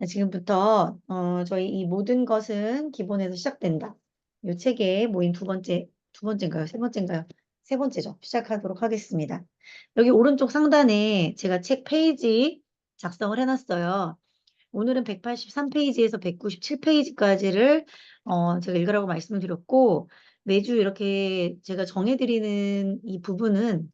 지금부터 저희 이 모든 것은 기본에서 시작된다. 이 책에 모인 두 번째인가요? 세 번째인가요? 세 번째죠. 시작하도록 하겠습니다. 여기 오른쪽 상단에 제가 책 페이지 작성을 해놨어요. 오늘은 183페이지에서 197페이지까지를 제가 읽으라고 말씀을 드렸고, 매주 이렇게 제가 정해드리는 이 부분은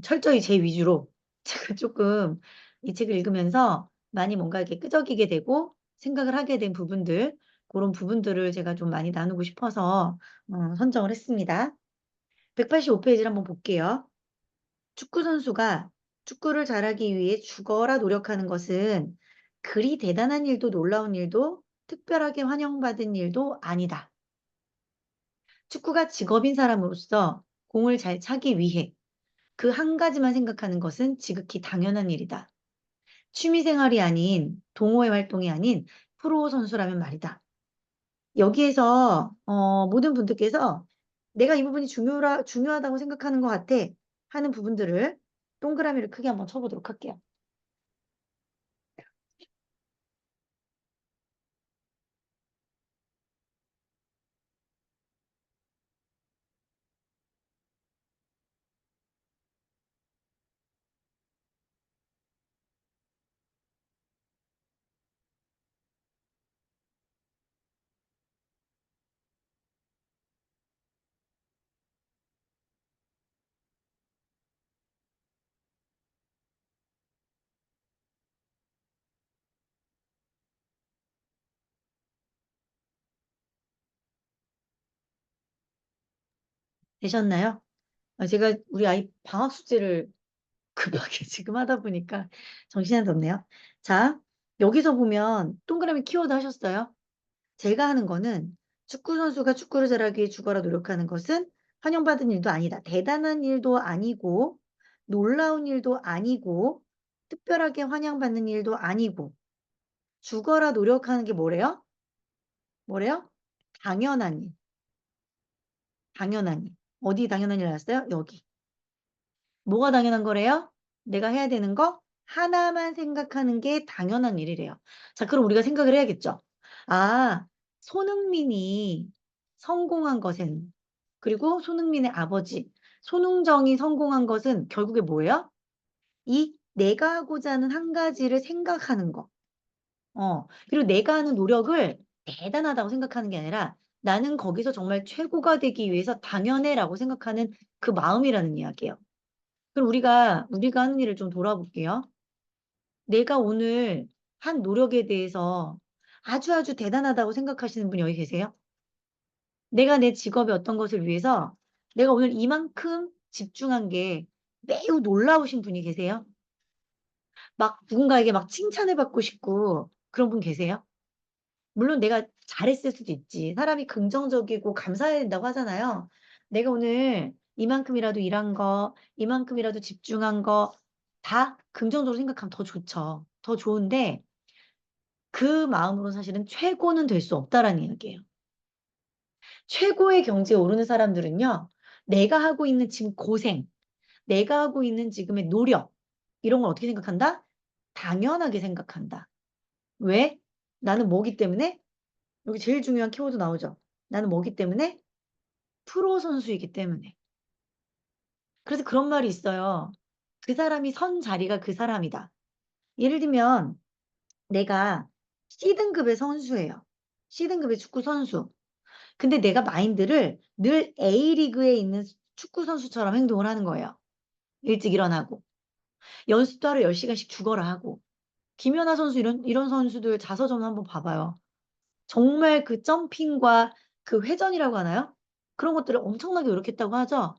철저히 제 위주로 제가 조금 이 책을 읽으면서 많이 뭔가 이렇게 끄적이게 되고 생각을 하게 된 부분들, 그런 부분들을 제가 좀 많이 나누고 싶어서 선정을 했습니다. 185페이지를 한번 볼게요. 축구 선수가 축구를 잘하기 위해 죽어라 노력하는 것은 그리 대단한 일도 놀라운 일도 특별하게 환영받은 일도 아니다. 축구가 직업인 사람으로서 공을 잘 차기 위해 그 한 가지만 생각하는 것은 지극히 당연한 일이다. 취미생활이 아닌 동호회 활동이 아닌 프로 선수라면 말이다. 여기에서 모든 분들께서 내가 이 부분이 중요하다고 생각하는 것 같아 하는 부분들을 동그라미를 크게 한번 쳐보도록 할게요. 되셨나요? 제가 우리 아이 방학 숙제를 급하게 지금 하다 보니까 정신이 하나도 없네요. 자, 여기서 보면 동그라미 키워드 하셨어요? 제가 하는 거는 축구 선수가 축구를 잘하기 위해 죽어라 노력하는 것은 환영받은 일도 아니다. 대단한 일도 아니고 놀라운 일도 아니고 특별하게 환영받는 일도 아니고 죽어라 노력하는 게 뭐래요? 뭐래요? 당연한 일. 당연한 일. 어디 당연한 일 나왔어요? 여기. 뭐가 당연한 거래요? 내가 해야 되는 거 하나만 생각하는 게 당연한 일이래요. 자, 그럼 우리가 생각을 해야겠죠. 아, 손흥민이 성공한 것은, 그리고 손흥민의 아버지, 손흥정이 성공한 것은 결국에 뭐예요? 이 내가 하고자 하는 한 가지를 생각하는 거. 그리고 내가 하는 노력을 대단하다고 생각하는 게 아니라 나는 거기서 정말 최고가 되기 위해서 당연해라고 생각하는 그 마음이라는 이야기예요. 그럼 우리가 하는 일을 좀 돌아볼게요. 내가 오늘 한 노력에 대해서 아주 아주 대단하다고 생각하시는 분 여기 계세요? 내가 내 직업의 어떤 것을 위해서 내가 오늘 이만큼 집중한 게 매우 놀라우신 분이 계세요? 막 누군가에게 막 칭찬을 받고 싶고 그런 분 계세요? 물론 내가 잘했을 수도 있지. 사람이 긍정적이고 감사해야 된다고 하잖아요. 내가 오늘 이만큼이라도 일한 거, 이만큼이라도 집중한 거 다 긍정적으로 생각하면 더 좋죠. 더 좋은데 그 마음으로 사실은 최고는 될 수 없다라는 이야기예요. 최고의 경지에 오르는 사람들은요. 내가 하고 있는 지금 고생, 내가 하고 있는 지금의 노력 이런 걸 어떻게 생각한다? 당연하게 생각한다. 왜? 나는 뭐기 때문에? 여기 제일 중요한 키워드 나오죠. 나는 뭐기 때문에? 프로 선수이기 때문에. 그래서 그런 말이 있어요. 그 사람이 선 자리가 그 사람이다. 예를 들면 내가 C등급의 선수예요. C등급의 축구 선수. 근데 내가 마인드를 늘 A리그에 있는 축구 선수처럼 행동을 하는 거예요. 일찍 일어나고. 연습도 하루 10시간씩 죽어라 하고. 김연아 선수 이런 선수들 자서전 한번 봐봐요. 정말 그 점핑과 그 회전이라고 하나요? 그런 것들을 엄청나게 노력했다고 하죠.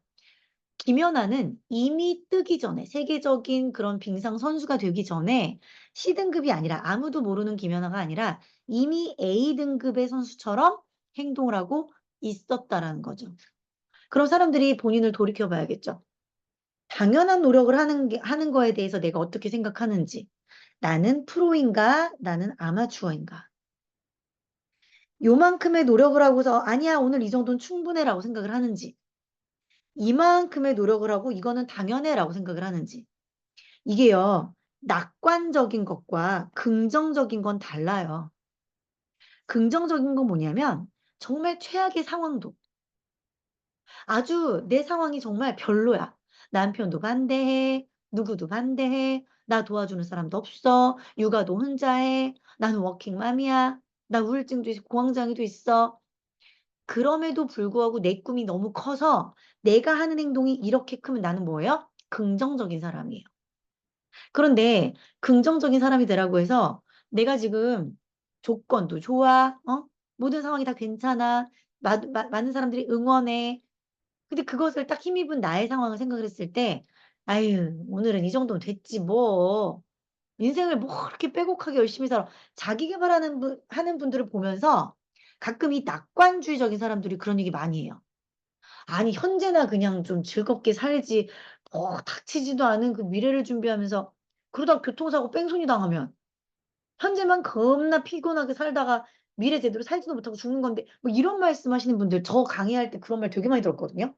김연아는 이미 뜨기 전에 세계적인 그런 빙상 선수가 되기 전에 C등급이 아니라 아무도 모르는 김연아가 아니라 이미 A등급의 선수처럼 행동을 하고 있었다라는 거죠. 그런 사람들이 본인을 돌이켜 봐야겠죠. 당연한 노력을 하는 거에 대해서 내가 어떻게 생각하는지. 나는 프로인가? 나는 아마추어인가? 요만큼의 노력을 하고서 아니야, 오늘 이 정도는 충분해라고 생각을 하는지. 이만큼의 노력을 하고 이거는 당연해라고 생각을 하는지. 이게요, 낙관적인 것과 긍정적인 건 달라요. 긍정적인 건 뭐냐면 정말 최악의 상황도 아주 내 상황이 정말 별로야. 남편도 반대해. 누구도 반대해. 나 도와주는 사람도 없어. 육아도 혼자 해. 나는 워킹맘이야. 나 우울증도 있고 공황장애도 있어. 그럼에도 불구하고 내 꿈이 너무 커서 내가 하는 행동이 이렇게 크면 나는 뭐예요? 긍정적인 사람이에요. 그런데 긍정적인 사람이 되라고 해서 내가 지금 조건도 좋아, 모든 상황이 다 괜찮아, 많은 사람들이 응원해. 근데 그것을 딱 힘입은 나의 상황을 생각을 했을 때, 아유, 오늘은 이 정도면 됐지, 뭐. 인생을 뭐 그렇게 빼곡하게 열심히 살아. 자기 개발하는 하는 분들을 보면서 가끔 이 낙관주의적인 사람들이 그런 얘기 많이 해요. 아니, 현재나 그냥 좀 즐겁게 살지, 닥치지도 않은 그 미래를 준비하면서 그러다 교통사고 뺑소니 당하면 현재만 겁나 피곤하게 살다가 미래 제대로 살지도 못하고 죽는 건데 뭐 이런 말씀하시는 분들 저 강의할 때 그런 말 되게 많이 들었거든요.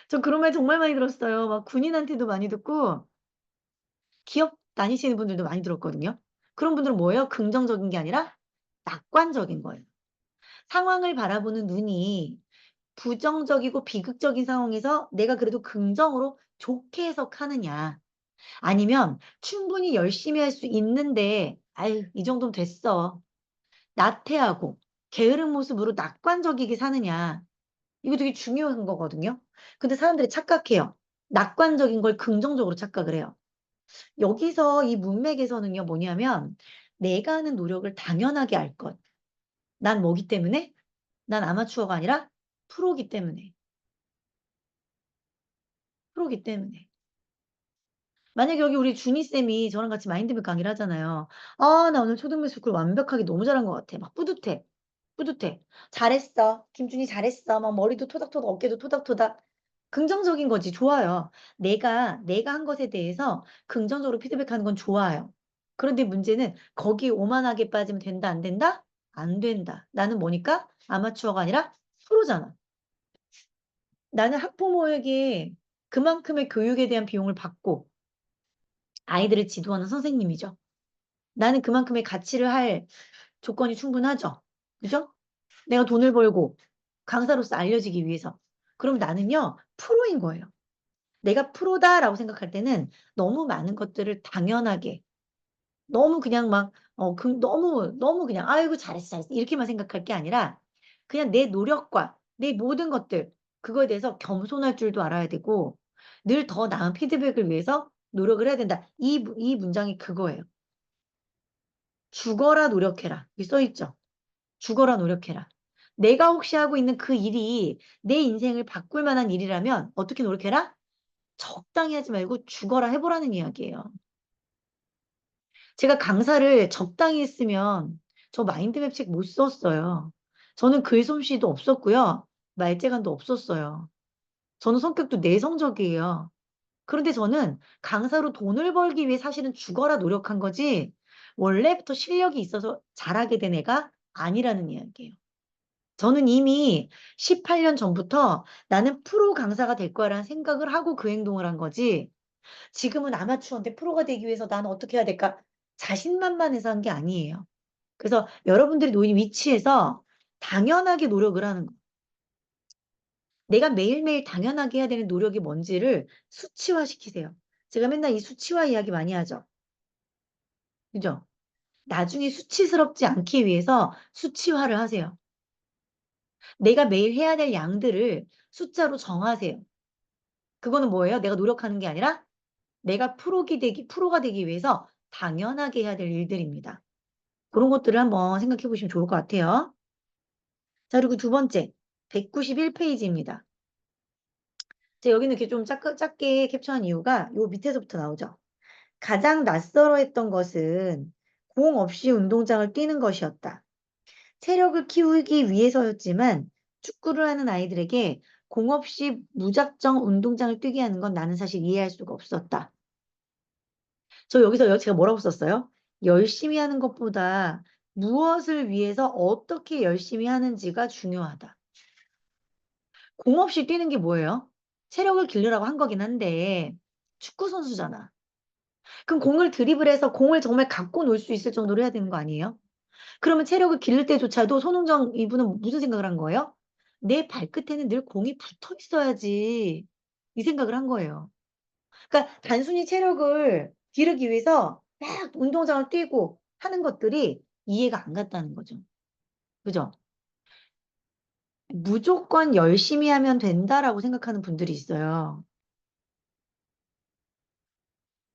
저 그런 말 정말 많이 들었어요. 막 군인한테도 많이 듣고 기업 다니시는 분들도 많이 들었거든요. 그런 분들은 뭐예요? 긍정적인 게 아니라 낙관적인 거예요. 상황을 바라보는 눈이 부정적이고 비극적인 상황에서 내가 그래도 긍정으로 좋게 해석하느냐. 아니면 충분히 열심히 할 수 있는데, 아유, 이 정도면 됐어. 나태하고 게으른 모습으로 낙관적이게 사느냐. 이거 되게 중요한 거거든요. 근데 사람들이 착각해요. 낙관적인 걸 긍정적으로 착각을 해요. 여기서 이 문맥에서는요, 뭐냐면, 내가 하는 노력을 당연하게 할 것. 난 뭐기 때문에? 난 아마추어가 아니라 프로기 때문에. 프로기 때문에. 만약에 여기 우리 준이쌤이 저랑 같이 마인드맵 강의를 하잖아요. 아, 나 오늘 초등매스쿨 완벽하게 너무 잘한 것 같아. 막 뿌듯해. 뿌듯해. 잘했어. 김준이 잘했어. 막 머리도 토닥토닥, 어깨도 토닥토닥. 긍정적인 거지. 좋아요. 내가 한 것에 대해서 긍정적으로 피드백하는 건 좋아요. 그런데 문제는 거기에 오만하게 빠지면 된다, 안 된다? 안 된다. 나는 뭐니까? 아마추어가 아니라 프로잖아. 나는 학부모에게 그만큼의 교육에 대한 비용을 받고 아이들을 지도하는 선생님이죠. 나는 그만큼의 가치를 할 조건이 충분하죠. 그죠? 내가 돈을 벌고 강사로서 알려지기 위해서. 그럼 나는요, 프로인 거예요. 내가 프로다라고 생각할 때는 너무 많은 것들을 당연하게, 너무 그냥 막, 너무 그냥, 아이고, 잘했어, 잘했어. 이렇게만 생각할 게 아니라, 그냥 내 노력과 내 모든 것들, 그거에 대해서 겸손할 줄도 알아야 되고, 늘 더 나은 피드백을 위해서 노력을 해야 된다. 이 문장이 그거예요. 죽어라 노력해라. 여기 써 있죠. 죽어라 노력해라. 내가 혹시 하고 있는 그 일이 내 인생을 바꿀 만한 일이라면 어떻게 노력해라? 적당히 하지 말고 죽어라 해보라는 이야기예요. 제가 강사를 적당히 했으면 저 마인드맵 책 못 썼어요. 저는 글솜씨도 없었고요. 말재간도 없었어요. 저는 성격도 내성적이에요. 그런데 저는 강사로 돈을 벌기 위해 사실은 죽어라 노력한 거지 원래부터 실력이 있어서 잘하게 된 애가 아니라는 이야기예요. 저는 이미 18년 전부터 나는 프로 강사가 될 거라는 생각을 하고 그 행동을 한 거지. 지금은 아마추어인데 프로가 되기 위해서 나는 어떻게 해야 될까? 자신만만해서 한 게 아니에요. 그래서 여러분들이 놓인 위치에서 당연하게 노력을 하는 거. 내가 매일매일 당연하게 해야 되는 노력이 뭔지를 수치화시키세요. 제가 맨날 이 수치화 이야기 많이 하죠. 그죠? 나중에 수치스럽지 않기 위해서 수치화를 하세요. 내가 매일 해야 될 양들을 숫자로 정하세요. 그거는 뭐예요? 내가 노력하는 게 아니라 내가 프로가 되기 위해서 당연하게 해야 될 일들입니다. 그런 것들을 한번 생각해 보시면 좋을 것 같아요. 자, 그리고 두 번째, 191페이지입니다. 제가 여기는 이렇게 좀 작게 캡처한 이유가 요 밑에서부터 나오죠. 가장 낯설어 했던 것은 공 없이 운동장을 뛰는 것이었다. 체력을 키우기 위해서였지만 축구를 하는 아이들에게 공 없이 무작정 운동장을 뛰게 하는 건 나는 사실 이해할 수가 없었다. 저 여기서 제가 뭐라고 썼어요? 열심히 하는 것보다 무엇을 위해서 어떻게 열심히 하는지가 중요하다. 공 없이 뛰는 게 뭐예요? 체력을 기르라고 한 거긴 한데 축구 선수잖아. 그럼 공을 드리블해서 공을 정말 갖고 놀 수 있을 정도로 해야 되는 거 아니에요? 그러면 체력을 기를 때조차도 손흥정 이분은 무슨 생각을 한 거예요? 내 발끝에는 늘 공이 붙어 있어야지. 이 생각을 한 거예요. 그러니까 단순히 체력을 기르기 위해서 막 운동장을 뛰고 하는 것들이 이해가 안 갔다는 거죠. 그죠? 무조건 열심히 하면 된다라고 생각하는 분들이 있어요.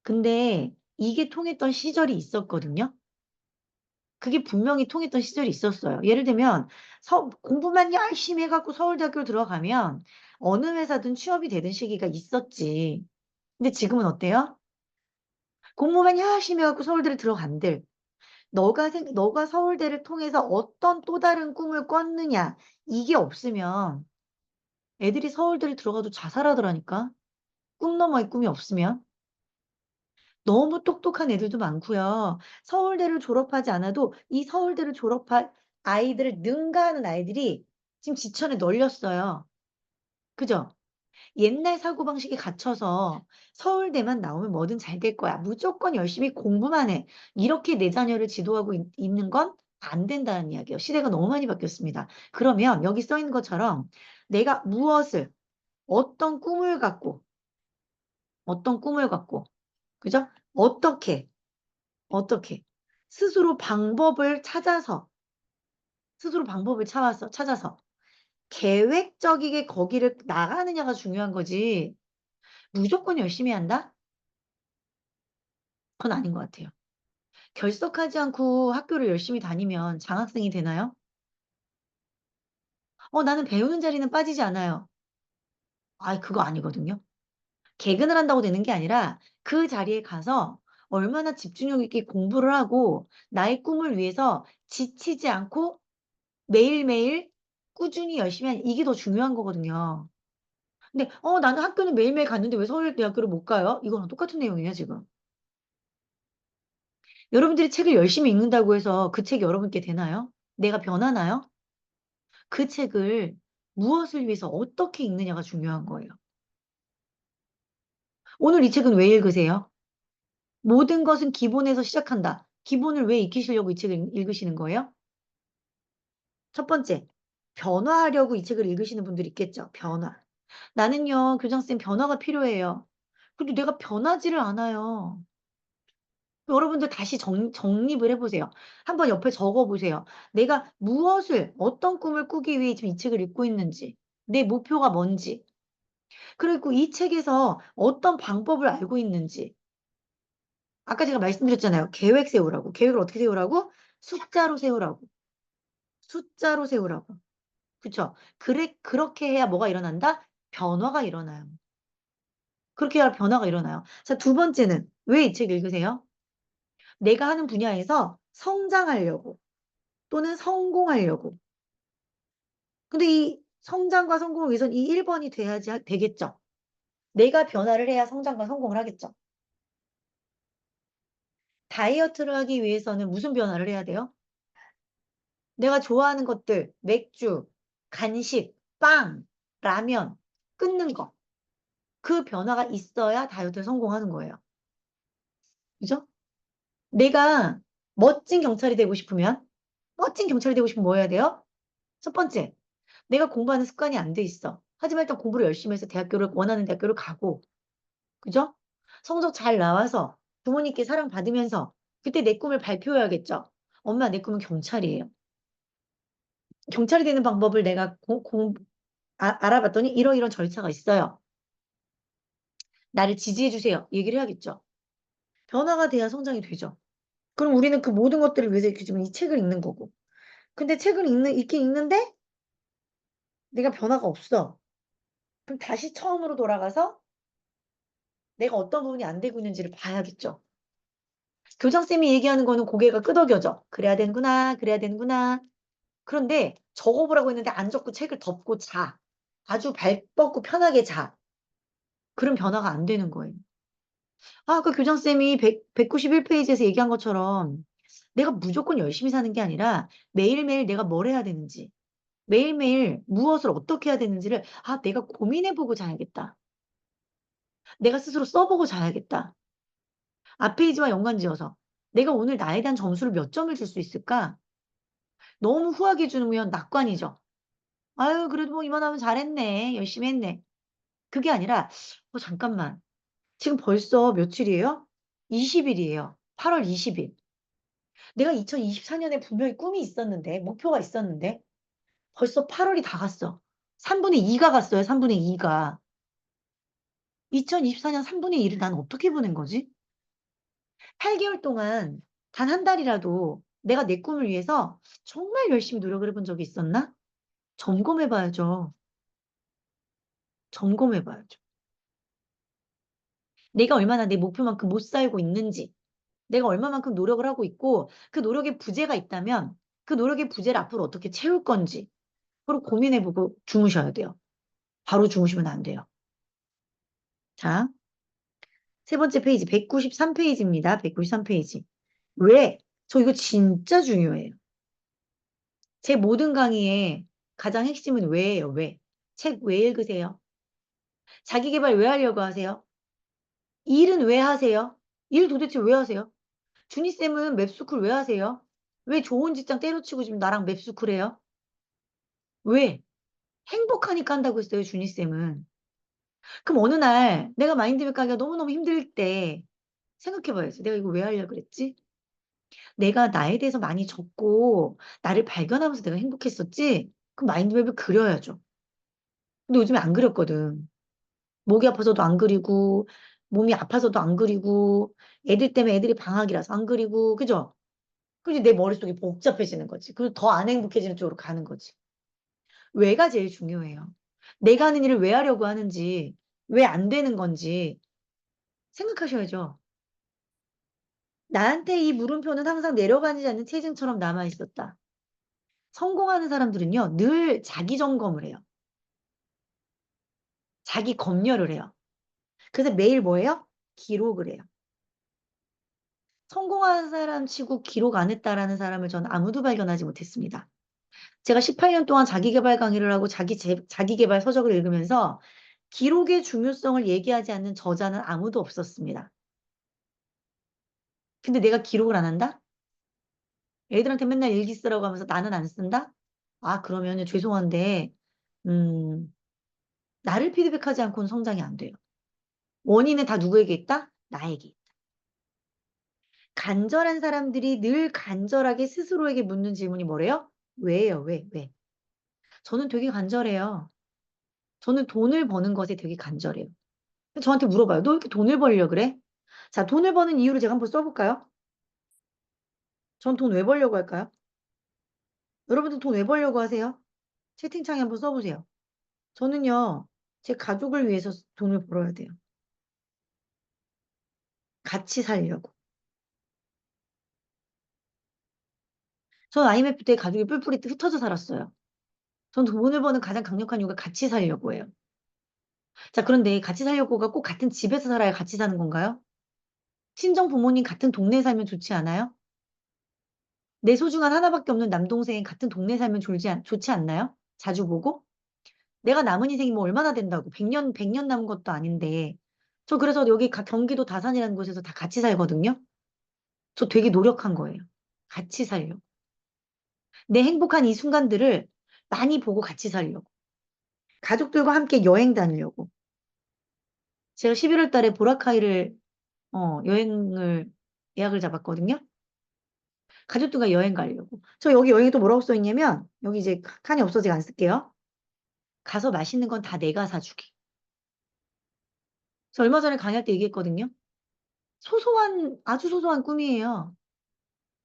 근데 이게 통했던 시절이 있었거든요. 그게 분명히 통했던 시절이 있었어요. 예를 들면 공부만 열심히 해갖고 서울대학교를 들어가면 어느 회사든 취업이 되는 시기가 있었지. 근데 지금은 어때요? 공부만 열심히 해갖고 서울대를 들어간들. 너가 서울대를 통해서 어떤 또 다른 꿈을 꿨느냐. 이게 없으면 애들이 서울대를 들어가도 자살하더라니까. 꿈 너머의 꿈이 없으면. 너무 똑똑한 애들도 많고요. 서울대를 졸업하지 않아도 이 서울대를 졸업한 아이들을 능가하는 아이들이 지금 지천에 널렸어요. 그죠? 옛날 사고방식에 갇혀서 서울대만 나오면 뭐든 잘 될 거야. 무조건 열심히 공부만 해. 이렇게 내 자녀를 지도하고 있는 건 안 된다는 이야기예요. 시대가 너무 많이 바뀌었습니다. 그러면 여기 써 있는 것처럼 내가 어떤 꿈을 갖고, 어떤 꿈을 갖고, 그죠? 어떻게 스스로 방법을 찾아서 계획적이게 거기를 나가느냐가 중요한 거지. 무조건 열심히 한다? 그건 아닌 것 같아요. 결석하지 않고 학교를 열심히 다니면 장학생이 되나요? 나는 배우는 자리는 빠지지 않아요. 그거 아니거든요. 개근을 한다고 되는 게 아니라 그 자리에 가서 얼마나 집중력 있게 공부를 하고 나의 꿈을 위해서 지치지 않고 매일매일 꾸준히 열심히 하는 이게 더 중요한 거거든요. 근데 나는 학교는 매일매일 갔는데 왜 서울대학교를 못 가요? 이거랑 똑같은 내용이에요, 지금. 여러분들이 책을 열심히 읽는다고 해서 그 책이 여러분께 되나요? 내가 변하나요? 그 책을 무엇을 위해서 어떻게 읽느냐가 중요한 거예요. 오늘 이 책은 왜 읽으세요? 모든 것은 기본에서 시작한다. 기본을 왜 익히시려고 이 책을 읽으시는 거예요? 첫 번째, 변화하려고 이 책을 읽으시는 분들이 있겠죠. 변화. 나는요, 교장쌤 변화가 필요해요. 근데 내가 변하지를 않아요. 여러분들 다시 정립을 해보세요. 한번 옆에 적어보세요. 내가 어떤 꿈을 꾸기 위해 지금 이 책을 읽고 있는지, 내 목표가 뭔지, 그리고 이 책에서 어떤 방법을 알고 있는지. 아까 제가 말씀드렸잖아요. 계획 세우라고. 계획을 어떻게 세우라고? 숫자로 세우라고. 숫자로 세우라고. 그쵸? 그렇게 해야 뭐가 일어난다? 변화가 일어나요. 그렇게 해야 변화가 일어나요. 자, 두 번째는 왜 이 책 읽으세요? 내가 하는 분야에서 성장하려고 또는 성공하려고. 근데 이 성장과 성공을 위해서는 이 1번이 되겠죠. 내가 변화를 해야 성장과 성공을 하겠죠. 다이어트를 하기 위해서는 무슨 변화를 해야 돼요? 내가 좋아하는 것들, 맥주, 간식, 빵, 라면, 끊는 거. 그 변화가 있어야 다이어트에 성공하는 거예요. 그죠? 내가 멋진 경찰이 되고 싶으면 뭐 해야 돼요? 첫 번째, 내가 공부하는 습관이 안 돼 있어. 하지만 일단 공부를 열심히 해서 원하는 대학교를 가고, 그죠? 성적 잘 나와서 부모님께 사랑받으면서 그때 내 꿈을 발표해야겠죠. 엄마, 내 꿈은 경찰이에요. 경찰이 되는 방법을 내가 알아봤더니 이러이런 절차가 있어요. 나를 지지해 주세요. 얘기를 해야겠죠. 변화가 돼야 성장이 되죠. 그럼 우리는 그 모든 것들을 위해서 이렇게 지금 이 책을 읽는 거고. 근데 읽긴 읽는데 내가 변화가 없어. 그럼 다시 처음으로 돌아가서 내가 어떤 부분이 안 되고 있는지를 봐야겠죠. 교장쌤이 얘기하는 거는 고개가 끄덕여져. 그래야 되는구나, 그래야 되는구나. 그런데 적어보라고 했는데 안 적고 책을 덮고 자. 아주 발 뻗고 편하게 자. 그럼 변화가 안 되는 거예요. 아까 교장쌤이 191페이지에서 얘기한 것처럼 내가 무조건 열심히 사는 게 아니라 매일매일 내가 뭘 해야 되는지, 매일매일 무엇을 어떻게 해야 되는지를 내가 고민해보고 자야겠다. 내가 스스로 써보고 자야겠다. 앞페이지와 연관지어서 내가 오늘 나에 대한 점수를 몇 점을 줄 수 있을까? 너무 후하게 주면 낙관이죠. 아유, 그래도 뭐 이만하면 잘했네. 열심히 했네. 그게 아니라, 잠깐만. 지금 벌써 며칠이에요? 20일이에요. 8월 20일. 내가 2024년에 분명히 꿈이 있었는데, 목표가 있었는데, 벌써 8월이 다 갔어. 3분의 2가 갔어요. 3분의 2가. 2024년 3분의 1을 난 어떻게 보낸 거지? 8개월 동안 단 한 달이라도 내가 내 꿈을 위해서 정말 열심히 노력을 해본 적이 있었나? 점검해봐야죠. 점검해봐야죠. 내가 얼마나 내 목표만큼 못 살고 있는지, 내가 얼마만큼 노력을 하고 있고, 그 노력에 부재가 있다면, 그 노력의 부재를 앞으로 어떻게 채울 건지, 그걸 고민해보고 주무셔야 돼요. 바로 주무시면 안 돼요. 자, 세 번째 페이지, 193페이지입니다. 193페이지. 왜? 저 이거 진짜 중요해요. 제 모든 강의의 가장 핵심은 왜예요, 왜? 책 왜 읽으세요? 자기 개발 왜 하려고 하세요? 일은 왜 하세요? 일 도대체 왜 하세요? 주니쌤은 맵스쿨 왜 하세요? 왜 좋은 직장 때려치고 지금 나랑 맵스쿨 해요? 왜? 행복하니까 한다고 했어요, 주니쌤은. 그럼 어느 날 내가 마인드맵 가기가 너무너무 힘들 때 생각해봐야지. 내가 이거 왜 하려고 그랬지? 내가 나에 대해서 많이 적고 나를 발견하면서 내가 행복했었지? 그럼 마인드맵을 그려야죠. 근데 요즘에 안 그렸거든. 목이 아파서도 안 그리고 몸이 아파서도 안 그리고 애들 때문에 애들이 방학이라서 안 그리고 그죠? 그지 내 머릿속이 복잡해지는 거지. 그리고 더 안 행복해지는 쪽으로 가는 거지. 왜가 제일 중요해요. 내가 하는 일을 왜 하려고 하는지, 왜 안 되는 건지 생각하셔야죠. 나한테 이 물음표는 항상 내려가지 않는 체증처럼 남아 있었다. 성공하는 사람들은요, 늘 자기 점검을 해요. 자기 검열을 해요. 그래서 매일 뭐예요? 기록을 해요. 성공한 사람 치고 기록 안 했다라는 사람을 전 아무도 발견하지 못했습니다. 제가 18년 동안 자기계발 강의를 하고 자기계발 서적을 읽으면서 기록의 중요성을 얘기하지 않는 저자는 아무도 없었습니다. 근데 내가 기록을 안 한다? 애들한테 맨날 일기 쓰라고 하면서 나는 안 쓴다? 아, 그러면은 죄송한데, 음, 나를 피드백하지 않고는 성장이 안 돼요. 원인은 다 누구에게 있다? 나에게. 간절한 사람들이 늘 간절하게 스스로에게 묻는 질문이 뭐래요? 왜예요? 왜? 왜? 저는 되게 간절해요. 저는 돈을 버는 것에 되게 간절해요. 저한테 물어봐요. 너 왜 이렇게 돈을 벌려고 그래? 자, 돈을 버는 이유를 제가 한번 써볼까요? 전 돈 왜 벌려고 할까요? 여러분들 돈 왜 벌려고 하세요? 채팅창에 한번 써보세요. 저는요, 제 가족을 위해서 돈을 벌어야 돼요. 같이 살려고. 전 IMF 때 가족이 뿔뿔이 흩어져 살았어요. 전 돈을 버는 가장 강력한 이유가 같이 살려고 해요. 자, 그런데 같이 살려고가 꼭 같은 집에서 살아야 같이 사는 건가요? 친정 부모님 같은 동네에 살면 좋지 않아요? 내 소중한 하나밖에 없는 남동생 같은 동네에 살면 좋지 않나요? 자주 보고? 내가 남은 인생이 뭐 얼마나 된다고. 100년 남은 것도 아닌데. 저 그래서 여기 경기도 다산이라는 곳에서 다 같이 살거든요. 저 되게 노력한 거예요. 같이 살려고. 내 행복한 이 순간들을 많이 보고 같이 살려고. 가족들과 함께 여행 다니려고. 제가 11월 달에 보라카이를, 여행을 예약을 잡았거든요. 가족들과 여행 가려고. 저 여기 여행이 또 뭐라고 써 있냐면, 여기 이제 칸이 없어서 제가 안 쓸게요. 가서 맛있는 건 다 내가 사주기. 저 얼마 전에 강의할 때 얘기했거든요. 아주 소소한 꿈이에요.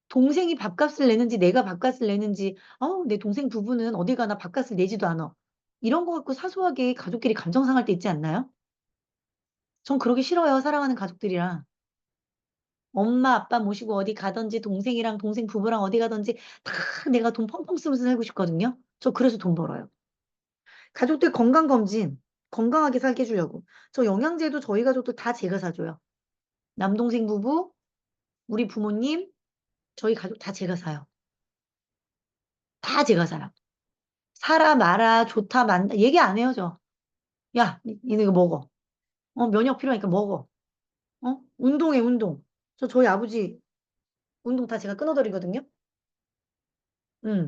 동생이 밥값을 내는지 내가 밥값을 내는지, 내 동생 부부는 어디 가나 밥값을 내지도 않아. 이런 거 갖고 사소하게 가족끼리 감정 상할 때 있지 않나요? 전 그러기 싫어요, 사랑하는 가족들이랑. 엄마, 아빠 모시고 어디 가든지 동생이랑 동생 부부랑 어디 가든지 다 내가 돈 펑펑 쓰면서 살고 싶거든요. 저 그래서 돈 벌어요. 가족들 건강검진, 건강하게 살게 해주려고. 저 영양제도 저희 가족들 다 제가 사줘요. 남동생 부부, 우리 부모님, 저희 가족 다 제가 사요. 다 제가 사요. 사라, 마라, 좋다, 많다. 얘기 안 해요, 저. 야, 니네 이거 먹어. 면역 필요하니까 먹어. 운동해, 운동. 저희 아버지 운동 다 제가 끊어드리거든요.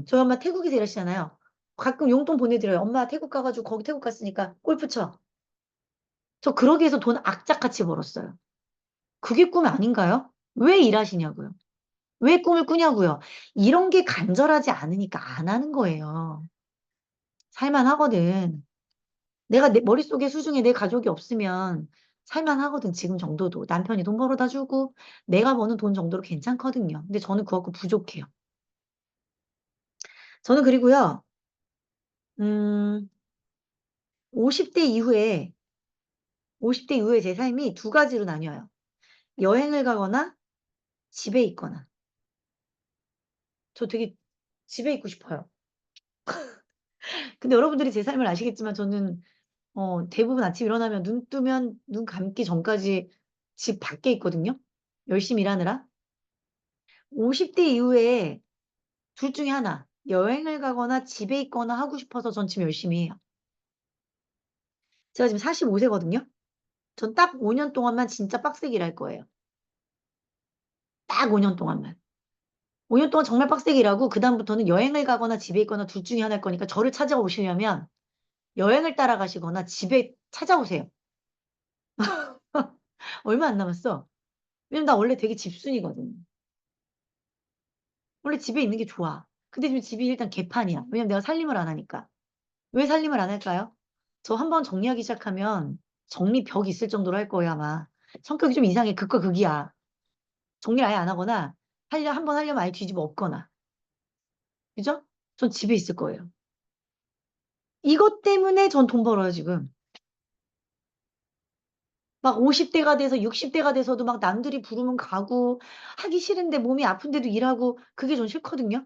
저희 엄마 태국에서 일하시잖아요. 가끔 용돈 보내드려요. 엄마 태국 가가지고 거기 태국 갔으니까 골프 쳐. 저 그러기 위해서 돈 악착같이 벌었어요. 그게 꿈 아닌가요? 왜 일하시냐고요? 왜 꿈을 꾸냐고요? 이런 게 간절하지 않으니까 안 하는 거예요. 살만하거든. 내가 내 머릿속에 수중에 내 가족이 없으면 살만하거든. 지금 정도도. 남편이 돈 벌어다 주고 내가 버는 돈 정도로 괜찮거든요. 근데 저는 그거 갖고 부족해요. 저는 그리고요. 음, 50대 이후에 50대 이후에 제 삶이 두 가지로 나뉘어요. 여행을 가거나 집에 있거나. 저 되게 집에 있고 싶어요. 근데 여러분들이 제 삶을 아시겠지만 저는 대부분 아침 일어나면 눈 뜨면 눈 감기 전까지 집 밖에 있거든요. 열심히 일하느라. 50대 이후에 둘 중에 하나. 여행을 가거나 집에 있거나 하고 싶어서 전 지금 열심히 해요. 제가 지금 45세거든요. 전 딱 5년 동안만 진짜 빡세게 일할 거예요. 딱 5년 동안만. 5년 동안 정말 빡세게 일하고 그다음부터는 여행을 가거나 집에 있거나 둘 중에 하나일 거니까 저를 찾아오시려면 여행을 따라가시거나 집에 찾아오세요. 얼마 안 남았어. 왜냐면 나 원래 되게 집순이거든. 원래 집에 있는 게 좋아. 근데 지금 집이 일단 개판이야. 왜냐면 내가 살림을 안 하니까. 왜 살림을 안 할까요? 저 한 번 정리하기 시작하면 정리 벽이 있을 정도로 할 거예요, 아마. 성격이 좀 이상해. 극과 극이야. 정리를 아예 안 하거나 한 번 하려면 아예 뒤집어 엎거나. 그죠? 전 집에 있을 거예요. 이것 때문에 전 돈 벌어요, 지금. 막 50대가 돼서 60대가 돼서도 막 남들이 부르면 가고 하기 싫은데 몸이 아픈데도 일하고 그게 전 싫거든요.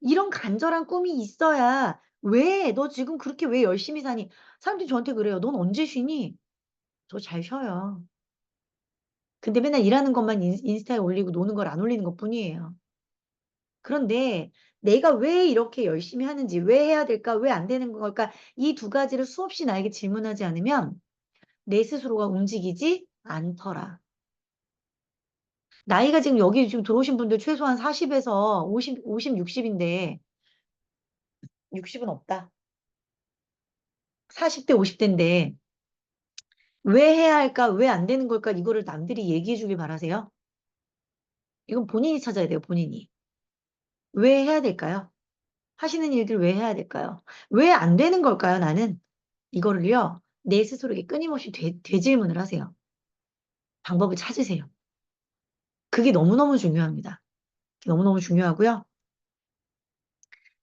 이런 간절한 꿈이 있어야 왜 너 지금 그렇게 왜 열심히 사니? 사람들이 저한테 그래요. 넌 언제 쉬니? 저 잘 쉬어요. 근데 맨날 일하는 것만 인스타에 올리고 노는 걸 안 올리는 것뿐이에요. 그런데 내가 왜 이렇게 열심히 하는지, 왜 해야 될까, 왜 안 되는 걸까, 이 두 가지를 수없이 나에게 질문하지 않으면 내 스스로가 움직이지 않더라. 나이가 지금 여기 지금 들어오신 분들 최소한 40에서 50, 60인데 60은 없다. 40대, 50대인데 왜 해야 할까, 왜 안 되는 걸까, 이거를 남들이 얘기해 주길 바라세요? 이건 본인이 찾아야 돼요, 본인이. 왜 해야 될까요? 하시는 일들 왜 해야 될까요? 왜 안 되는 걸까요, 나는? 이거를요, 내 스스로에게 끊임없이 되질문을 하세요. 방법을 찾으세요. 그게 너무너무 중요합니다. 너무너무 중요하고요.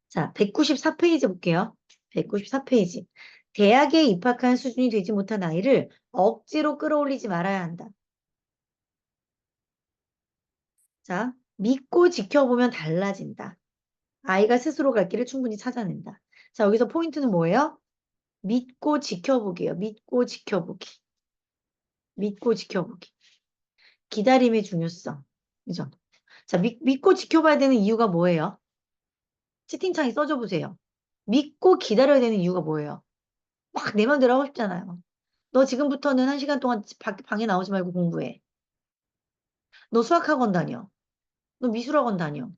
자, 194페이지 볼게요. 194페이지. 대학에 입학한 수준이 되지 못한 아이를 억지로 끌어올리지 말아야 한다. 자, 믿고 지켜보면 달라진다. 아이가 스스로 갈 길을 충분히 찾아낸다. 자, 여기서 포인트는 뭐예요? 믿고 지켜보기예요. 믿고 지켜보기. 믿고 지켜보기. 기다림의 중요성. 그죠? 자, 믿고 지켜봐야 되는 이유가 뭐예요? 채팅창에 써줘 보세요. 믿고 기다려야 되는 이유가 뭐예요? 막 내 맘대로 하고 싶잖아요. 너 지금부터는 1시간 동안 방에 나오지 말고 공부해. 너 수학학원 다녀. 너 미술학원 다녀.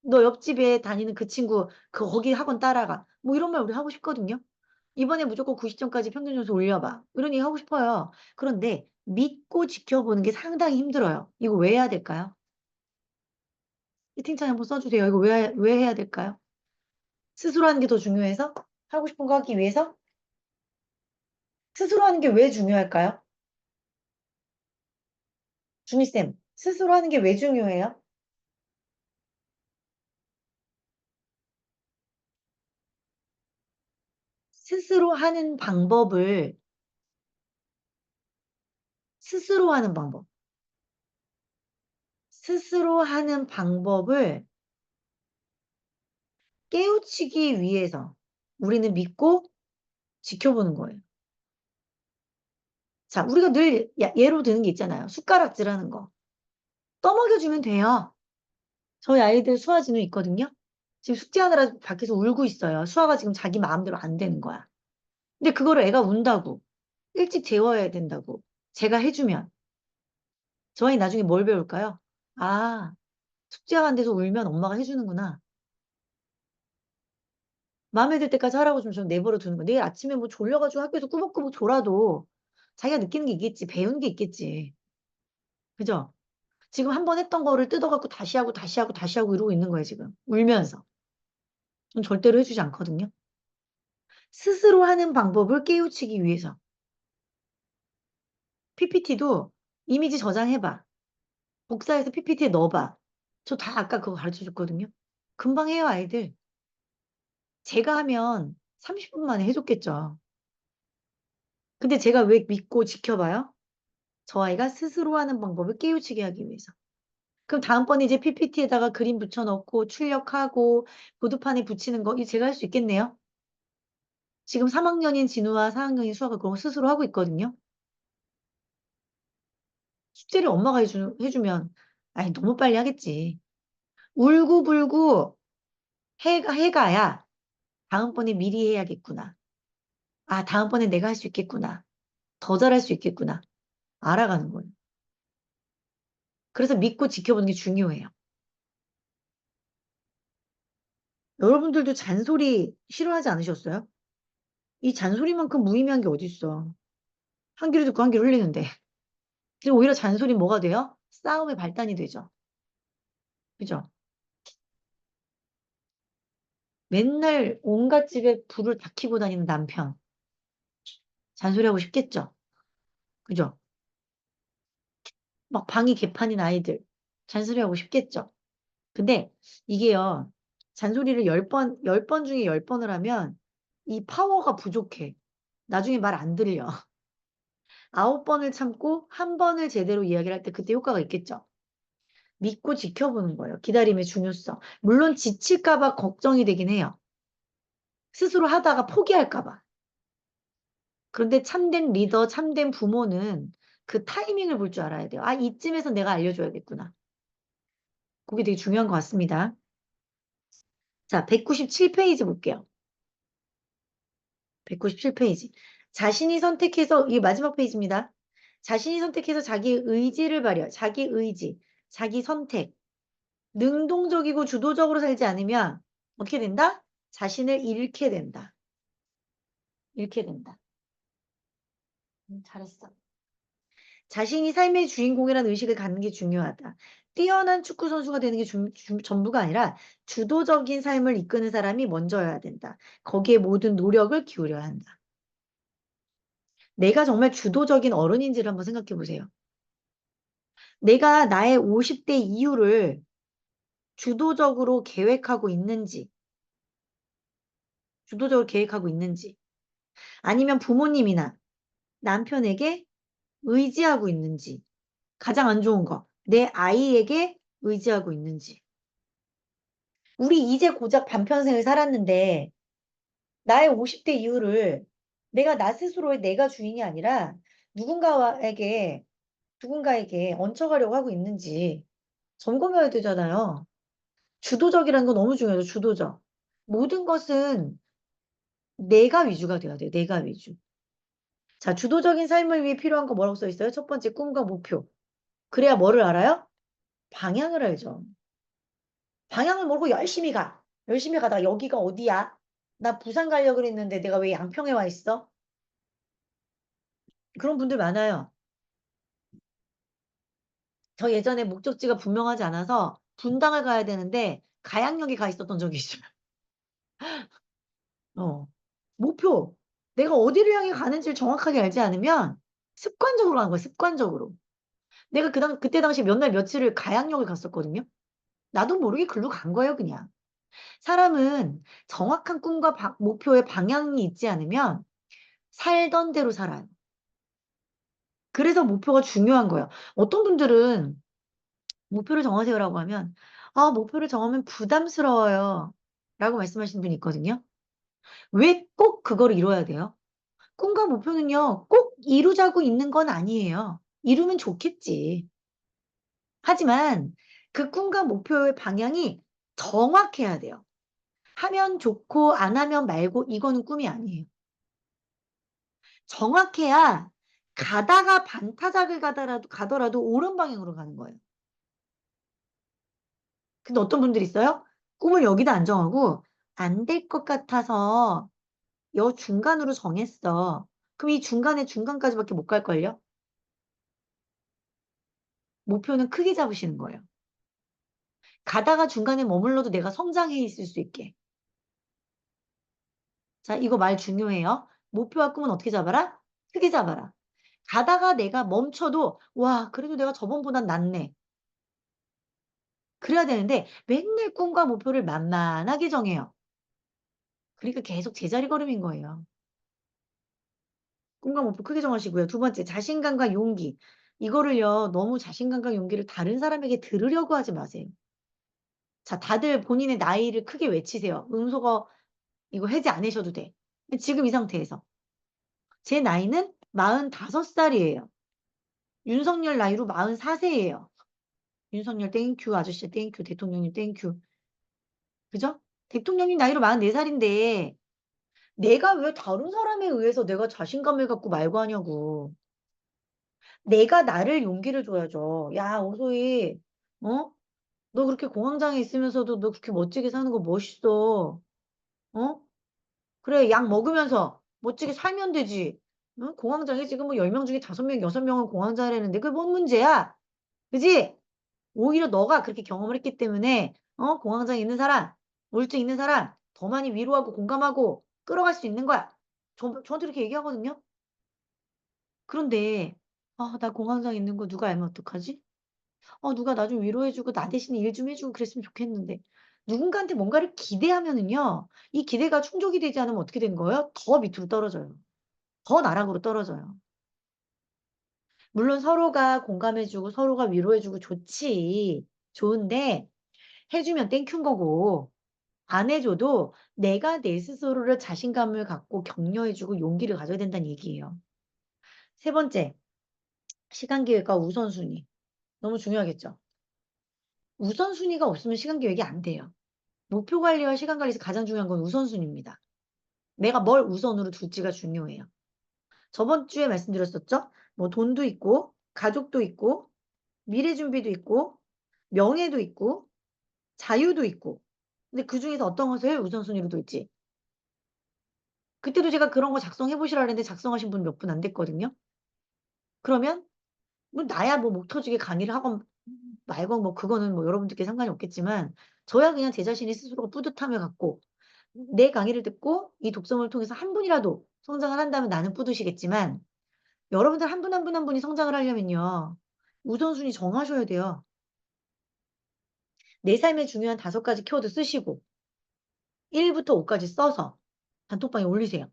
너 옆집에 다니는 그 친구 거기 학원 따라가. 뭐 이런 말 우리 하고 싶거든요. 이번에 무조건 90점까지 평균 점수 올려봐. 이런 얘기 하고 싶어요. 그런데 믿고 지켜보는 게 상당히 힘들어요. 이거 왜 해야 될까요? 채팅창에 한번 써주세요. 이거 왜 해야 될까요? 스스로 하는 게 더 중요해서? 하고 싶은 거 하기 위해서? 스스로 하는 게 왜 중요할까요? 준희쌤, 스스로 하는 게 왜 중요해요? 스스로 하는 방법을, 스스로 하는 방법. 스스로 하는 방법을 깨우치기 위해서 우리는 믿고 지켜보는 거예요. 자, 우리가 늘 예로 드는 게 있잖아요. 숟가락질하는 거. 떠먹여주면 돼요. 저희 아이들 수아 진우 있거든요. 지금 숙제하느라 밖에서 울고 있어요. 수아가 지금 자기 마음대로 안 되는 거야. 근데 그거를 애가 운다고 일찍 재워야 된다고 제가 해주면 저희 나중에 뭘 배울까요? 아, 숙제가 안 돼서 울면 엄마가 해주는구나. 마음에 들 때까지 하라고 좀 좀 내버려 두는 거. 내일 아침에 뭐 졸려가지고 학교에서 꾸벅꾸벅 졸아도 자기가 느끼는 게 있겠지. 배운 게 있겠지. 그죠? 지금 한 번 했던 거를 뜯어갖고 다시 하고 다시 하고 다시 하고 이러고 있는 거예요, 지금. 울면서. 전 절대로 해주지 않거든요. 스스로 하는 방법을 깨우치기 위해서. PPT도 이미지 저장해봐. 복사해서 PPT에 넣어봐. 저 다 아까 그거 가르쳐 줬거든요. 금방 해요, 아이들. 제가 하면 30분 만에 해줬겠죠. 근데 제가 왜 믿고 지켜봐요? 저 아이가 스스로 하는 방법을 깨우치게 하기 위해서. 그럼 다음번에 이제 PPT에다가 그림 붙여넣고 출력하고 보드판에 붙이는 거 이제 제가 할 수 있겠네요. 지금 3학년인 진우와 4학년인 수아가 그런 거 스스로 하고 있거든요. 숙제를 엄마가 해주면 아니 너무 빨리 하겠지. 울고불고 해가야 다음번에 미리 해야겠구나. 아, 다음번에 내가 할 수 있겠구나. 더 잘할 수 있겠구나. 알아가는 거예요. 그래서 믿고 지켜보는 게 중요해요. 여러분들도 잔소리 싫어하지 않으셨어요? 이 잔소리만큼 무의미한 게 어딨어. 한 귀로 듣고 한 귀로 흘리는데. 그리고 오히려 잔소리 뭐가 돼요? 싸움의 발단이 되죠. 그죠? 맨날 온갖 집에 불을 다 켜고 다니는 남편. 잔소리하고 싶겠죠? 그죠? 막 방이 개판인 아이들. 잔소리하고 싶겠죠? 근데 이게요, 잔소리를 10번, 10번 중에 10번을 하면 이 파워가 부족해. 나중에 말 안 들려. 9번을 참고 한 번을 제대로 이야기를 할 때 그때 효과가 있겠죠. 믿고 지켜보는 거예요. 기다림의 중요성. 물론 지칠까봐 걱정이 되긴 해요. 스스로 하다가 포기할까봐. 그런데 참된 리더, 참된 부모는 그 타이밍을 볼 줄 알아야 돼요. 아, 이쯤에서 내가 알려줘야겠구나. 그게 되게 중요한 것 같습니다. 자, 197페이지 볼게요. 197페이지. 자신이 선택해서, 이게 마지막 페이지입니다. 자신이 선택해서 자기 의지를 발휘, 자기 의지, 자기 선택. 능동적이고 주도적으로 살지 않으면 어떻게 된다? 자신을 잃게 된다. 잃게 된다. 잘했어. 자신이 삶의 주인공이라는 의식을 갖는 게 중요하다. 뛰어난 축구 선수가 되는 게 전부가 아니라 주도적인 삶을 이끄는 사람이 먼저여야 된다. 거기에 모든 노력을 기울여야 한다. 내가 정말 주도적인 어른인지를 한번 생각해 보세요. 내가 나의 50대 이후를 주도적으로 계획하고 있는지, 주도적으로 계획하고 있는지, 아니면 부모님이나 남편에게 의지하고 있는지, 가장 안 좋은 거, 내 아이에게 의지하고 있는지. 우리 이제 고작 반평생을 살았는데, 나의 50대 이후를 내가 나 스스로의 내가 주인이 아니라 누군가에게, 누군가에게 얹혀가려고 하고 있는지 점검해야 되잖아요. 주도적이라는 건 너무 중요하죠, 주도적. 모든 것은 내가 위주가 돼야 돼요, 내가 위주. 자, 주도적인 삶을 위해 필요한 거 뭐라고 써 있어요? 첫 번째, 꿈과 목표. 그래야 뭐를 알아요? 방향을 알죠. 방향을 모르고 열심히 가. 열심히 가다가 여기가 어디야? 나 부산 가려고 그랬는데 내가 왜 양평에 와 있어? 그런 분들 많아요. 저 예전에 목적지가 분명하지 않아서 분당을 가야 되는데 가양역에 가 있었던 적이 있어요. 어. 목표. 내가 어디를 향해 가는지를 정확하게 알지 않으면 습관적으로 가는 거야, 습관적으로. 내가 그때 당시 몇 날 며칠을 가양역을 갔었거든요. 나도 모르게 글로 간 거예요, 그냥. 사람은 정확한 꿈과 목표의 방향이 있지 않으면 살던 대로 살아요. 그래서 목표가 중요한 거예요. 어떤 분들은 목표를 정하세요라고 하면, 아, 목표를 정하면 부담스러워요. 라고 말씀하시는 분이 있거든요. 왜 꼭 그걸 이뤄야 돼요? 꿈과 목표는요, 꼭 이루자고 있는 건 아니에요. 이루면 좋겠지. 하지만 그 꿈과 목표의 방향이 정확해야 돼요. 하면 좋고 안 하면 말고 이거는 꿈이 아니에요. 정확해야 가다가 반타작을 가더라도 옳은 방향으로 가는 거예요. 근데 어떤 분들이 있어요? 꿈을 여기다 안 정하고 안 될 것 같아서 여 중간으로 정했어. 그럼 이 중간에 중간까지밖에 못 갈걸요? 목표는 크게 잡으시는 거예요. 가다가 중간에 머물러도 내가 성장해 있을 수 있게. 자, 이거 말 중요해요. 목표와 꿈은 어떻게 잡아라? 크게 잡아라. 가다가 내가 멈춰도 와, 그래도 내가 저번보단 낫네. 그래야 되는데 맨날 꿈과 목표를 만만하게 정해요. 그러니까 계속 제자리 걸음인 거예요. 꿈과 목표 크게 정하시고요. 두 번째, 자신감과 용기. 이거를요, 너무 자신감과 용기를 다른 사람에게 들으려고 하지 마세요. 자, 다들 본인의 나이를 크게 외치세요. 음소거 이거 해지 않으셔도 돼. 지금 이 상태에서. 제 나이는 45살이에요. 윤석열 나이로 44세예요. 윤석열 땡큐, 아저씨 땡큐, 대통령님 땡큐. 그죠? 대통령님 나이로 44살인데 내가 왜 다른 사람에 의해서 내가 자신감을 갖고 말고 하냐고. 내가 나를 용기를 줘야죠. 야, 오소희, 어? 너 그렇게 공황장애 있으면서도 너 그렇게 멋지게 사는 거 멋있어. 어? 그래, 약 먹으면서 멋지게 살면 되지. 응? 공황장애 지금 뭐 10명 중에 5명, 6명은 공황장애라는데 그게 뭔 문제야? 그지? 오히려 너가 그렇게 경험을 했기 때문에 공황장애 있는 사람, 우울증 있는 사람 더 많이 위로하고 공감하고 끌어갈 수 있는 거야. 저한테 이렇게 얘기하거든요. 그런데 나 공황장애 있는 거 누가 알면 어떡하지? 누가 나 좀 위로해 주고 나 대신에 일 좀 해 주고 그랬으면 좋겠는데. 누군가한테 뭔가를 기대하면은요. 이 기대가 충족이 되지 않으면 어떻게 되는 거예요? 더 밑으로 떨어져요. 더 나락으로 떨어져요. 물론 서로가 공감해 주고 서로가 위로해 주고 좋지. 좋은데 해 주면 땡큐인 거고 안 해 줘도 내가 내 스스로를 자신감을 갖고 격려해 주고 용기를 가져야 된다는 얘기예요. 세 번째, 시간 계획과 우선순위. 너무 중요하겠죠? 우선순위가 없으면 시간 계획이 안 돼요. 목표 관리와 시간 관리에서 가장 중요한 건 우선순위입니다. 내가 뭘 우선으로 둘지가 중요해요. 저번 주에 말씀드렸었죠? 뭐 돈도 있고, 가족도 있고, 미래 준비도 있고, 명예도 있고, 자유도 있고. 근데 그중에서 어떤 것을 우선순위로 둘지. 그때도 제가 그런 거 작성해 보시라 그랬는데 작성하신 분 몇 분 안 됐거든요. 그러면 뭐 나야 뭐 목 터지게 강의를 하건 말건 뭐 그거는 뭐 여러분들께 상관이 없겠지만 저야 그냥 제 자신이 스스로 뿌듯함을 갖고 내 강의를 듣고 이 독서를 통해서 한 분이라도 성장을 한다면 나는 뿌듯이겠지만 여러분들 한 분 한 분 한 분이 성장을 하려면요. 우선순위 정하셔야 돼요. 내 삶에 중요한 5가지 키워드 쓰시고 1 부터 5 까지 써서 단톡방에 올리세요.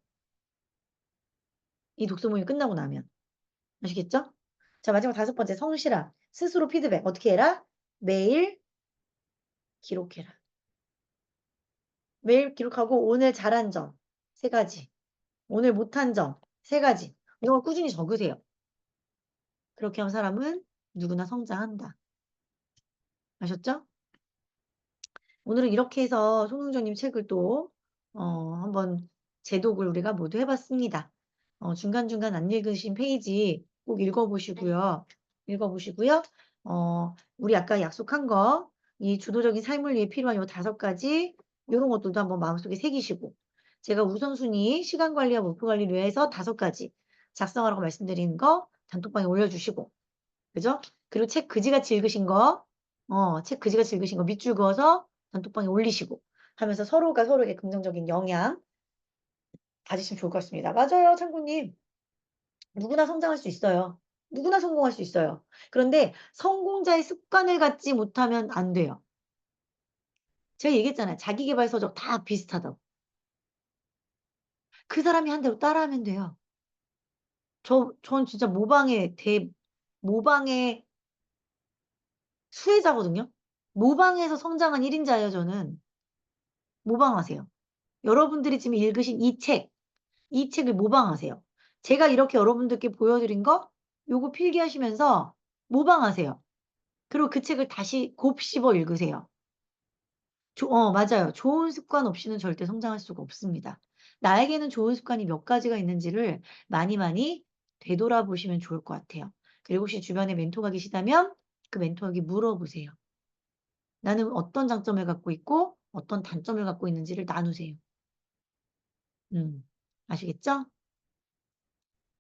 이 독서 모임이 끝나고 나면. 아시겠죠? 자, 마지막 5번째 성실함. 스스로 피드백. 어떻게 해라? 매일 기록해라. 매일 기록하고 오늘 잘한 점 3가지. 오늘 못한 점 3가지. 이런 걸 꾸준히 적으세요. 그렇게 하면 사람은 누구나 성장한다. 아셨죠? 오늘은 이렇게 해서 손흥정님 책을 또 한번 재독을 우리가 모두 해 봤습니다. 중간중간 안 읽으신 페이지 꼭 읽어 보시고요. 읽어 보시고요. 우리 아까 약속한 거 이 주도적인 삶을 위해 필요한 요 5가지 요런 것들도 한번 마음속에 새기시고 제가 우선순위, 시간 관리와 목표 관리를 위해서 5가지 작성하라고 말씀드린 거 단톡방에 올려주시고 그죠? 그리고 책 그지같이 읽으신 거 책 그지같이 읽으신 거 밑줄 그어서 단톡방에 올리시고 하면서 서로가 서로에게 긍정적인 영향 가지시면 좋을 것 같습니다. 맞아요, 창구님. 누구나 성장할 수 있어요. 누구나 성공할 수 있어요. 그런데 성공자의 습관을 갖지 못하면 안 돼요. 제가 얘기했잖아요. 자기계발 서적 다 비슷하다고. 그 사람이 한 대로 따라하면 돼요. 전 진짜 모방의 수혜자거든요. 모방해서 성장한 1인자예요, 저는. 모방하세요. 여러분들이 지금 읽으신 이 책을 모방하세요. 제가 이렇게 여러분들께 보여드린 거 요거 필기하시면서 모방하세요. 그리고 그 책을 다시 곱씹어 읽으세요. 맞아요. 좋은 습관 없이는 절대 성장할 수가 없습니다. 나에게는 좋은 습관이 몇 가지가 있는지를 많이 많이 되돌아보시면 좋을 것 같아요. 그리고 혹시 주변에 멘토가 계시다면 그 멘토에게 물어보세요. 나는 어떤 장점을 갖고 있고 어떤 단점을 갖고 있는지를 나누세요. 아시겠죠?